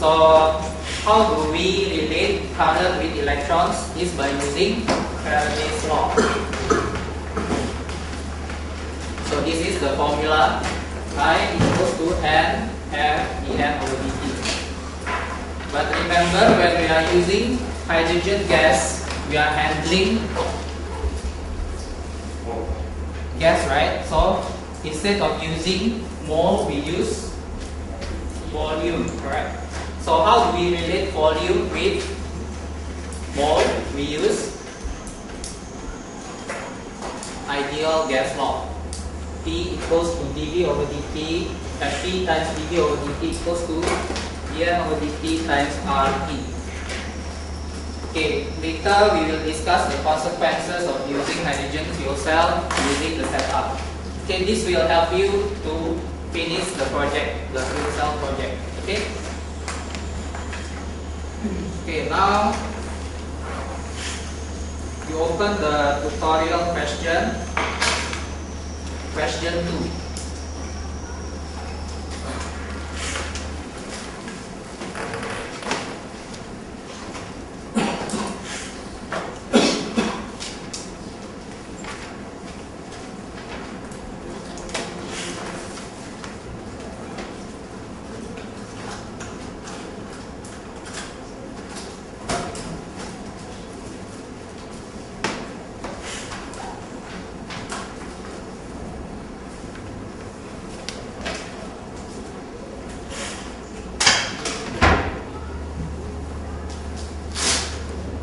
So how do we relate current with electrons is by using Faraday's law. So this is the formula. I equals to N F dN over dt. But remember, when we are using hydrogen gas, we are handling gas, right? So instead of using mole, we use volume, correct? So how do we relate volume with mole? We use ideal gas law. P equals to dV over dt, and P times dV over dt equals to dN over dt times RT. Okay, later we will discuss the consequences of using hydrogen fuel cell using the setup. Okay, this will help you to finish the project, the fuel cell project. Okay. Okay, now you open the tutorial question. Question 2.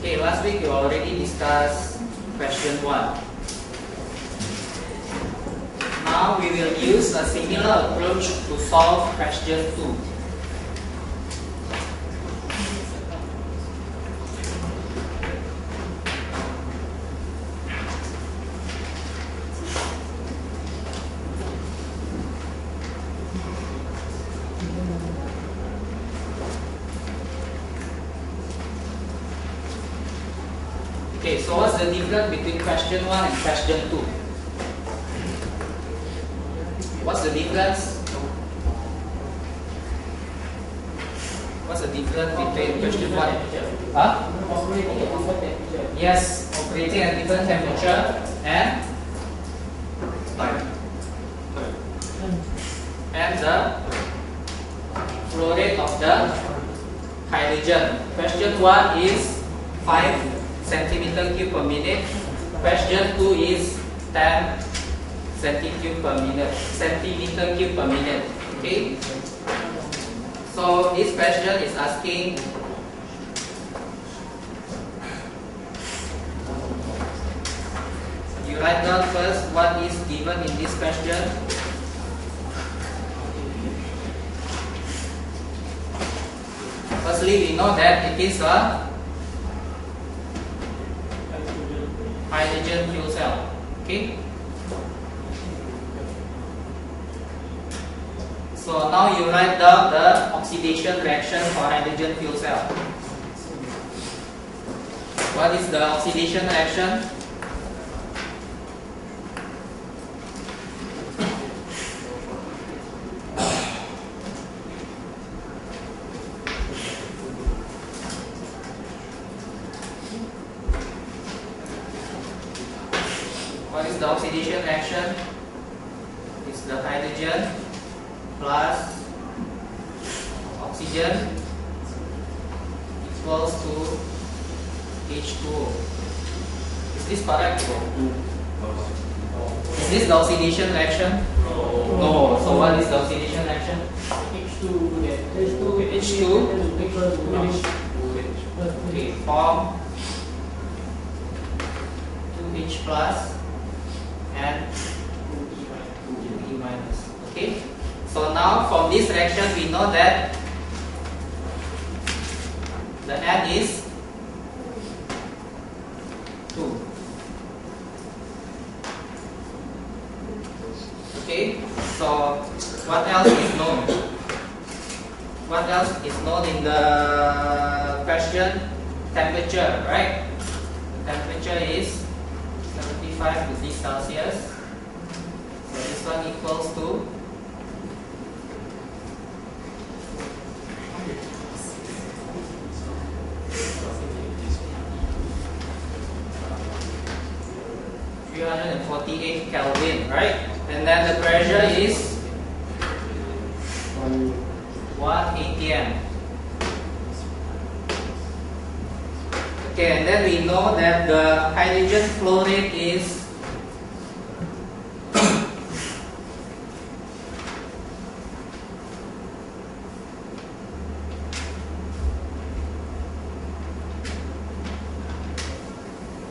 Okay, last week we already discussed question 1. Now we will use a similar approach to solve question 2. Okay, so what's the difference between question 1 and question 2? What's the difference? What's the difference between question 1 and huh? Yes, operating at different temperature and the flow rate of the hydrogen. Question 1 is 5 centimeter cube per minute. Question 2 is 10 centimeter cube per minute. Okay. So this question is asking you write down first what is given in this question. Firstly, we know that it is a hydrogen fuel cell. Okay. So now you write down the oxidation reaction for hydrogen fuel cell. What is the oxidation reaction? What is the oxidation reaction? It's the hydrogen plus oxygen equals to H2O. Is this correct? Is this the oxidation reaction? No. So what is the oxidation reaction? H2. Okay, form 2H plus and 2E minus. Okay. So now from this reaction we know that the N is 2. Okay. So what else is known? What else is known in the question? Temperature, right? Temperature is 75 degrees Celsius. So this one equals to 748 Kelvin, right? And then the pressure is 1 atm. Okay, and then we know that the hydrogen flow rate is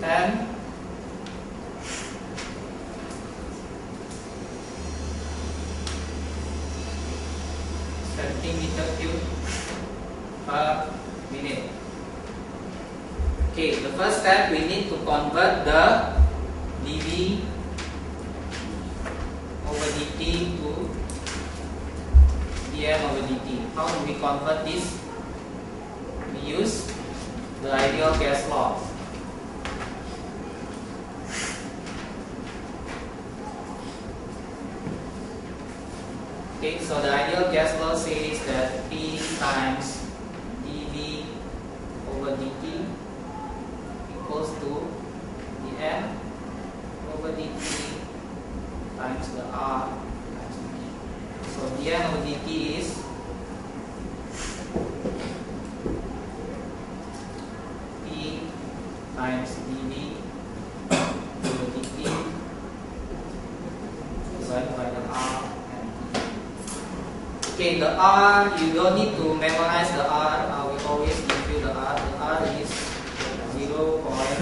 10 centimeter cube per minute. Okay, the first step we need to convert the dV over dt to dN over dt. How do we convert this? We use the ideal gas law. Okay, so the ideal gas law says that P times dV over dt equals to dN over dt times the R times the T. So dN over dt is P times dV over dt divided by the R. Okay, the R, you don't need to memorize the R. I will always give you the R. The R is 0.082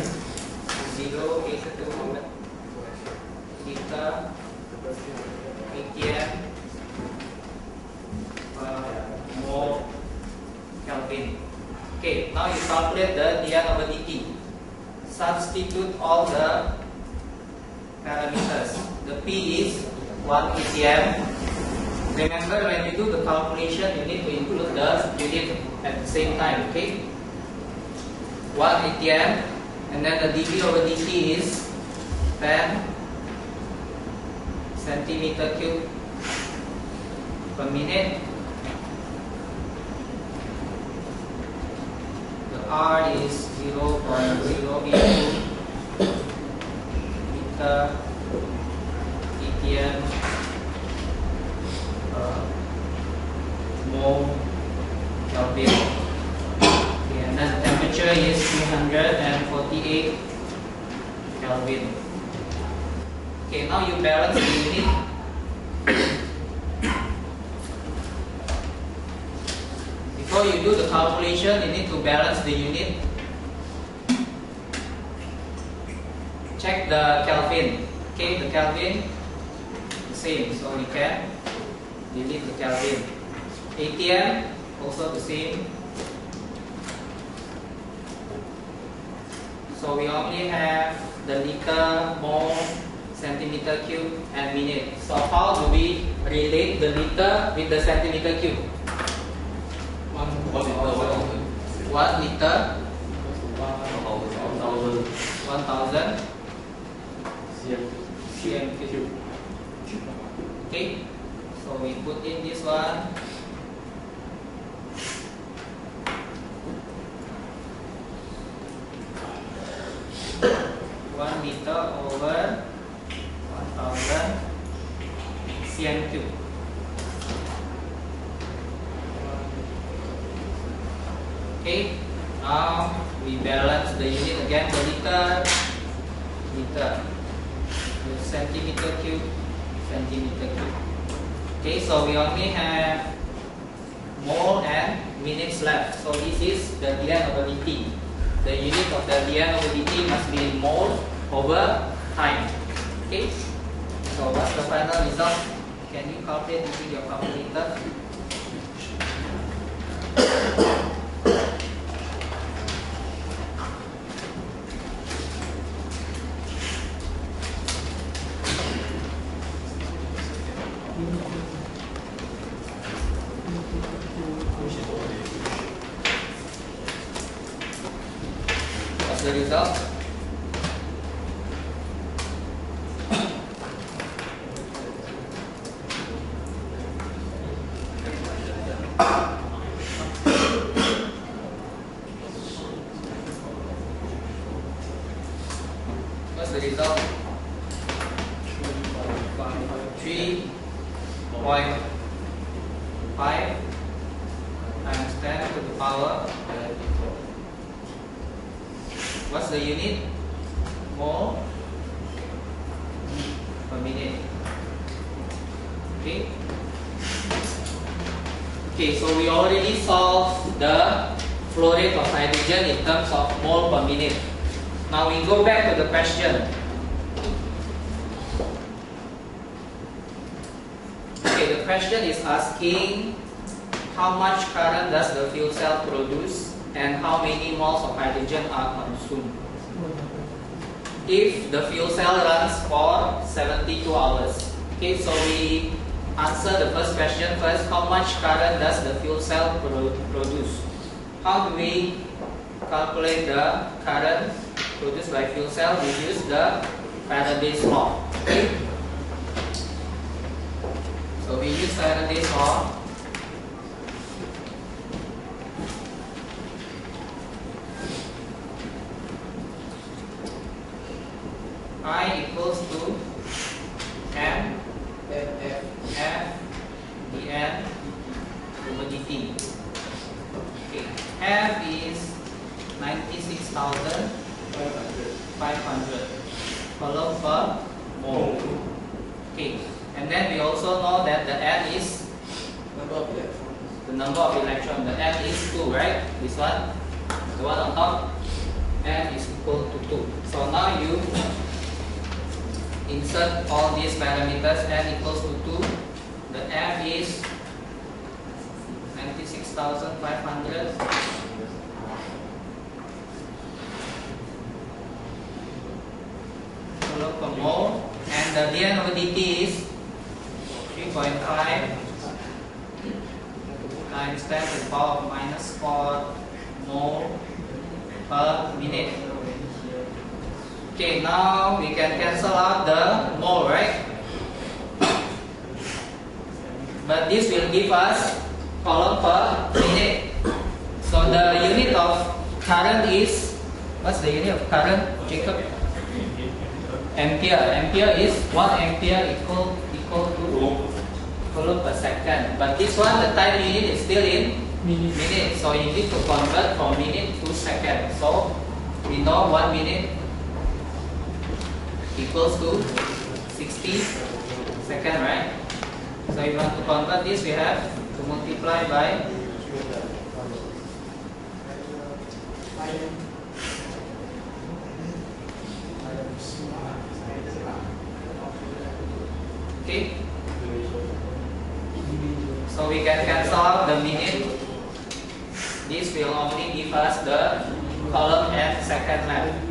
liter atm per mole Kelvin. Okay, now you calculate the dN over dt. Substitute all the parameters. The P is 1 atm. Remember, when you do the calculation, you need to include the unit at the same time, okay? 1 atm, and then the dV over dt is 10 centimeter cube per minute. The R is 0.082 liter atm mole Kelvin. Okay, and then the temperature is 348 Kelvin. Okay, now you balance the unit. Before you do the calculation, you need to balance the unit. Check the Kelvin. Okay, the Kelvin same, so we can delete the Kelvin. atm also the same. So we only have the liter, mole, centimeter cube, and minute. So how do we relate the liter with the centimeter cube? 1 liter 1000 cm cube. Okay, so we put in this one. One liter over 1000 cm cube. Okay, now we balance the unit again. The liter, the centimeter cube, centimeter cube. Okay, so we only have mole and minutes left. So this is the dN over dt. The unit of the dN over dt must be mole over time. Okay, so what's the final result? Can you calculate using your calculator? What's the result? What's the result? power. What's the unit? Mole per minute. Okay. Okay, so we already solved the flow rate of hydrogen in terms of mole per minute. Now we go back to the question. Okay, the question is asking how much current does the fuel cell produce and how many moles of hydrogen are consumed if the fuel cell runs for 72 hours. Okay, so we answer the first question first. How much current does the fuel cell produce? How do we calculate the current produced by fuel cell? We use the Faraday's law. Okay? So we use Faraday's law. I equals to M F dN over dt. Okay. F is 96,500 coulomb per mole. Okay. And then we also know that the N is the number of electrons. The N is 2, right? This one, the one on top, N is equal to 2. So now you insert all these parameters. N equals to 2. The F is 96,500 coulomb per mole, and the dN over dt is 3.5 times 10 to the power of -4 mole per minute. Okay, now we can cancel out the mole, right? But this will give us coulomb per minute. So the unit of current is, what's the unit of current, Jacob? Ampere. Ampere is 1 ampere equal to coulomb per second. But this one, the time unit is still in minute. So you need to convert from minute to second. So we know 1 minute equals to 60 seconds, right? So if you want to convert this, we have to multiply by okay. So we can cancel out the minute. This will only give us the coulomb and second left.